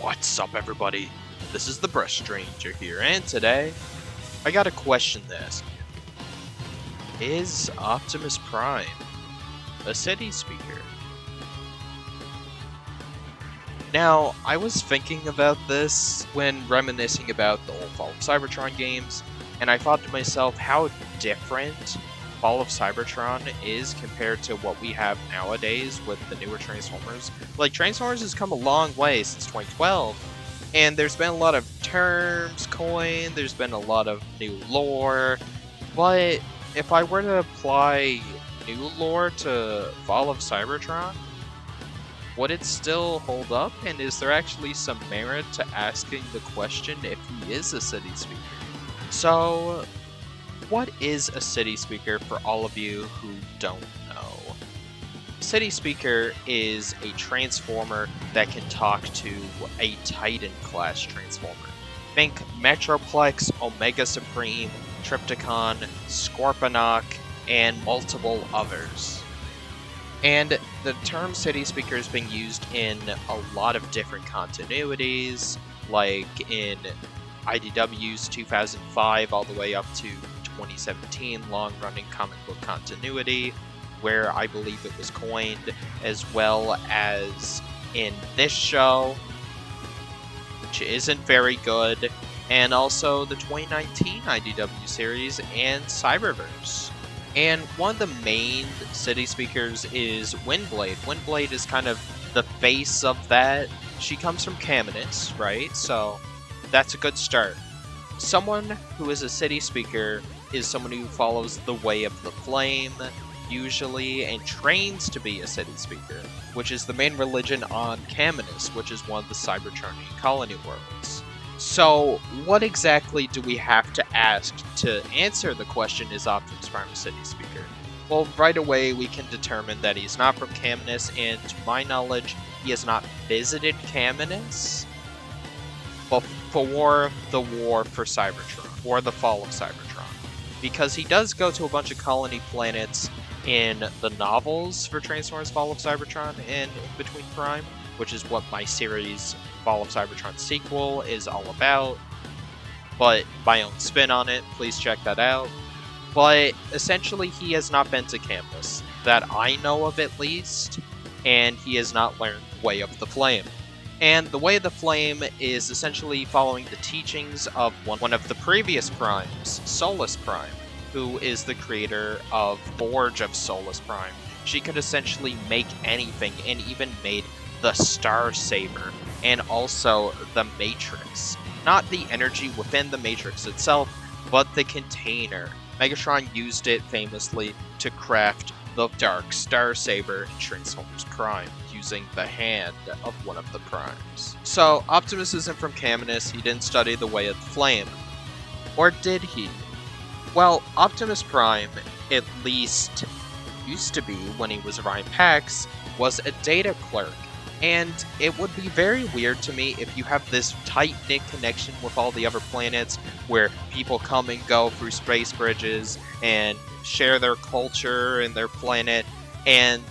What's up, everybody? This is the Brush Stranger here, and today I got a question to ask you. Is Optimus Prime a city speaker? Now, I was thinking about this when reminiscing about the old Fall of Cybertron games, and I thought to myself how different Fall of Cybertron is compared to what we have nowadays with the newer Transformers. Like, Transformers has come a long way since 2012, and there's been a lot of terms coined, there's been a lot of new lore, but if I were to apply new lore to Fall of Cybertron, would it still hold up, and is there actually some merit to asking the question if he is a city speaker? So, what is a city speaker for all of you who don't know? City speaker is a transformer that can talk to a Titan class transformer. Think Metroplex, Omega Supreme, Trypticon, Scorponok, and multiple others. And the term city speaker is being used in a lot of different continuities, like in IDW's 2005 all the way up to 2017 long-running comic book continuity, where I believe it was coined, as well as in this show, which isn't very good, and also the 2019 IDW series and Cyberverse. And one of the main city speakers is Windblade. Windblade is kind of the face of that. She comes from Caminus, right? So that's a good start. Someone who is a city speaker is someone who follows the way of the flame, usually, and trains to be a city speaker, which is the main religion on Caminus, which is one of the Cybertronian colony worlds. So, what exactly do we have to ask to answer the question, is Optimus Prime a city speaker? Well, right away we can determine that he's not from Caminus, and to my knowledge, he has not visited Caminus before the War for Cybertron, or the Fall of Cybertron. Because he does go to a bunch of colony planets in the novels for Transformers Fall of Cybertron and In Between Prime, which is what my series Fall of Cybertron sequel is all about, but my own spin on it, please check that out. But essentially he has not been to campus, that I know of at least, and he has not learned Way of the Flame. And the Way of the Flame is essentially following the teachings of one of the previous primes, Solus Prime, who is the creator of Forge of Solus Prime. She could essentially make anything, and even made the Star Saber, and also the Matrix. Not the energy within the Matrix itself, but the container. Megatron used it famously to craft the Dark Star Saber in Transformers Prime, using the hand of one of the primes. So, Optimus isn't from Caminus, he didn't study the Way of the Flame. Or did he? Well, Optimus Prime, at least used to be when he was Orion Pax, was a data clerk. And it would be very weird to me if you have this tight-knit connection with all the other planets where people come and go through space bridges and share their culture and their planet, and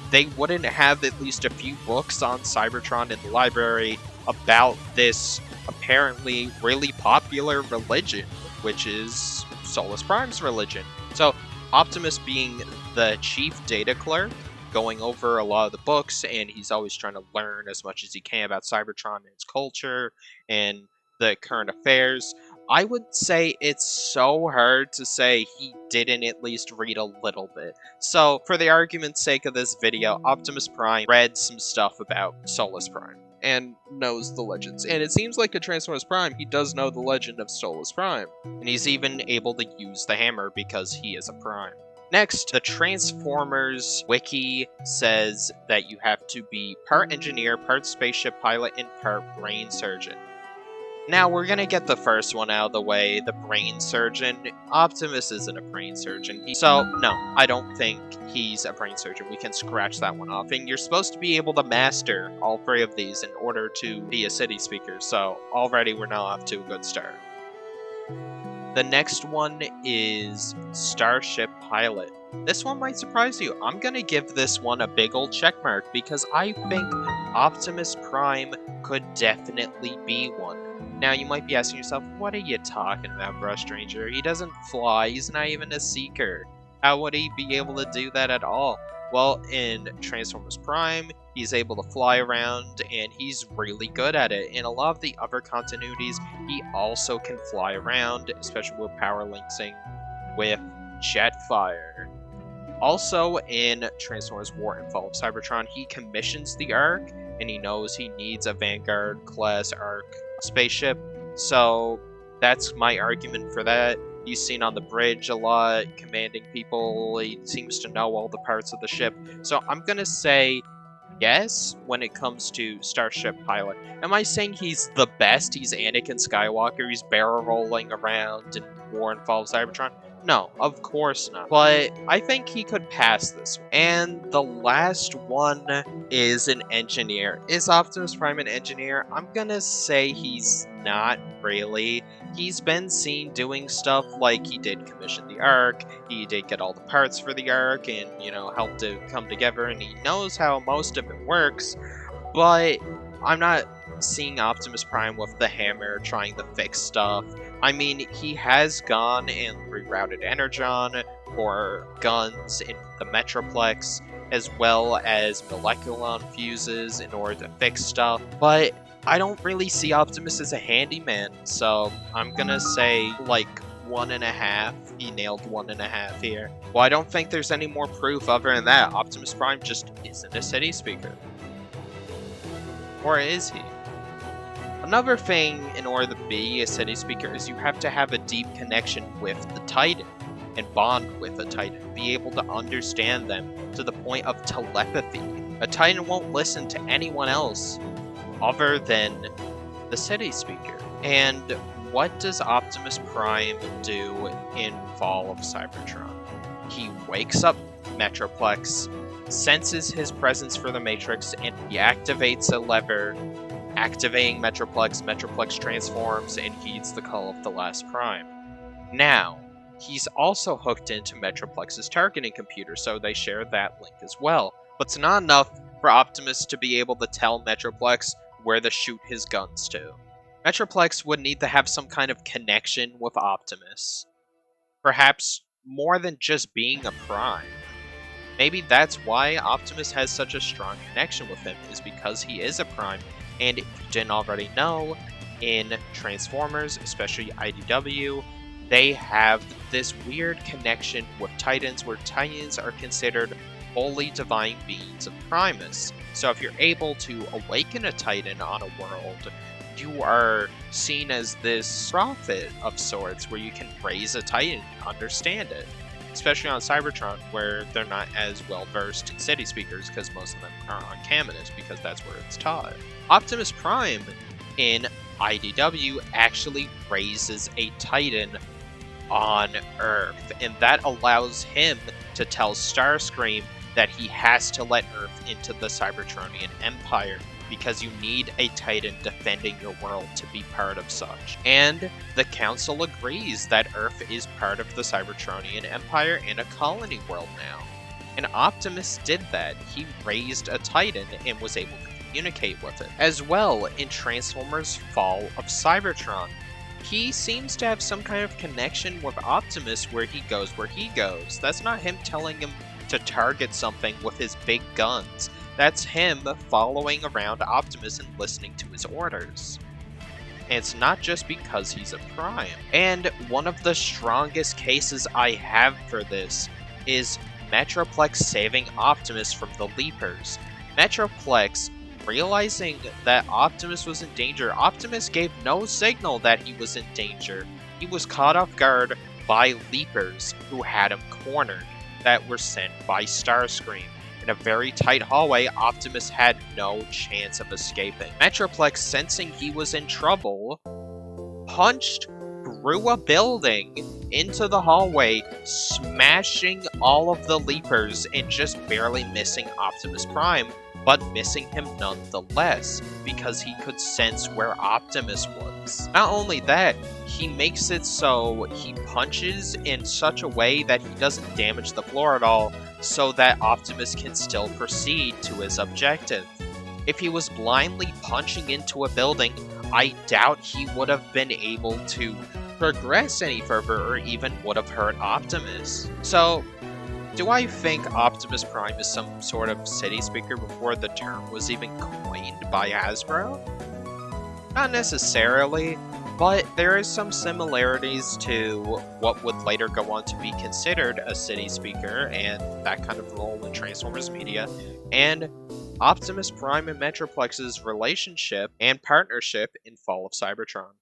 they wouldn't have at least a few books on Cybertron in the library about this apparently really popular religion, which is Solus Prime's religion. So Optimus being the chief data clerk, going over a lot of the books, and he's always trying to learn as much as he can about Cybertron and its culture and the current affairs. I would say it's so hard to say he didn't at least read a little bit. So, for the argument's sake of this video, Optimus Prime read some stuff about Solus Prime and knows the legends. And it seems like in Transformers Prime, he does know the legend of Solus Prime. And he's even able to use the hammer because he is a Prime. Next, the Transformers wiki says that you have to be part engineer, part spaceship pilot, and part brain surgeon. Now, we're gonna get the first one out of the way, the brain surgeon. Optimus isn't a brain surgeon, so no, I don't think he's a brain surgeon. We can scratch that one off, and you're supposed to be able to master all three of these in order to be a city speaker, so already we're now off to a good start. The next one is Starship Pilot. This one might surprise you. I'm gonna give this one a big old check mark because I think Optimus Prime could definitely be one. Now, you might be asking yourself, what are you talking about, Brush Stranger? He doesn't fly, he's not even a seeker. How would he be able to do that at all? Well, in Transformers Prime, he's able to fly around, and he's really good at it. In a lot of the other continuities, he also can fly around, especially with power linking with Jetfire. Also, in Transformers War and Fall of Cybertron, he commissions the Ark, and he knows he needs a Vanguard-class Ark spaceship, so that's my argument for that. He's seen on the bridge a lot, commanding people, he seems to know all the parts of the ship, so I'm gonna say yes when it comes to Starship Pilot. Am I saying he's the best? He's Anakin Skywalker, he's barrel rolling around in War and Fall of Cybertron? No, of course not. But I think he could pass this one. And the last one is an engineer. Is Optimus Prime an engineer? I'm gonna say he's not really. He's been seen doing stuff like he did commission the Ark, he did get all the parts for the Ark, and, you know, helped it come together, and he knows how most of it works, but I'm not seeing Optimus Prime with the hammer trying to fix stuff. I mean, he has gone and rerouted Energon for guns in the Metroplex, as well as Moleculon fuses in order to fix stuff, but I don't really see Optimus as a handyman, so I'm gonna say, like, 1.5. He nailed 1.5 here. Well, I don't think there's any more proof other than that. Optimus Prime just isn't a city speaker. Or is he? Another thing in order to be a city speaker is you have to have a deep connection with the Titan and bond with a Titan, be able to understand them to the point of telepathy. A Titan won't listen to anyone else other than the city speaker. And what does Optimus Prime do in Fall of Cybertron? He wakes up Metroplex, senses his presence for the Matrix, and he activates a lever, activating Metroplex. Metroplex transforms and heeds the call of the last Prime. Now, he's also hooked into Metroplex's targeting computer, so they share that link as well. But it's not enough for Optimus to be able to tell Metroplex where to shoot his guns to. Metroplex would need to have some kind of connection with Optimus. Perhaps more than just being a Prime. Maybe that's why Optimus has such a strong connection with him, is because he is a Prime. And if you didn't already know, in Transformers, especially IDW, they have this weird connection with Titans, where Titans are considered fully divine beings of Primus. So if you're able to awaken a Titan on a world, you are seen as this prophet of sorts, where you can raise a Titan and understand it. Especially on Cybertron, where they're not as well versed in city speakers, because most of them are on Caminus, because that's where it's taught. Optimus Prime in IDW actually raises a Titan on Earth, and that allows him to tell Starscream that he has to let Earth into the Cybertronian Empire, because you need a Titan defending your world to be part of such. And the Council agrees that Earth is part of the Cybertronian Empire and a colony world now. And Optimus did that. He raised a Titan and was able to communicate with it. As well, in Transformers Fall of Cybertron, he seems to have some kind of connection with Optimus where he goes. That's not him telling him to target something with his big guns. That's him following around Optimus and listening to his orders. And it's not just because he's a Prime. And one of the strongest cases I have for this is Metroplex saving Optimus from the Leapers. Metroplex, realizing that Optimus was in danger, Optimus gave no signal that he was in danger. He was caught off guard by Leapers who had him cornered, that were sent by Starscream. In a very tight hallway, Optimus had no chance of escaping. Metroplex, sensing he was in trouble, punched through a building into the hallway, smashing all of the Leapers and just barely missing Optimus Prime, but missing him nonetheless, because he could sense where Optimus was. Not only that, he makes it so he punches in such a way that he doesn't damage the floor at all, so that Optimus can still proceed to his objective. If he was blindly punching into a building, I doubt he would have been able to progress any further or even would have hurt Optimus. So, do I think Optimus Prime is some sort of city speaker before the term was even coined by Hasbro? Not necessarily, but there is some similarities to what would later go on to be considered a city speaker and that kind of role in Transformers media, and Optimus Prime and Metroplex's relationship and partnership in Fall of Cybertron.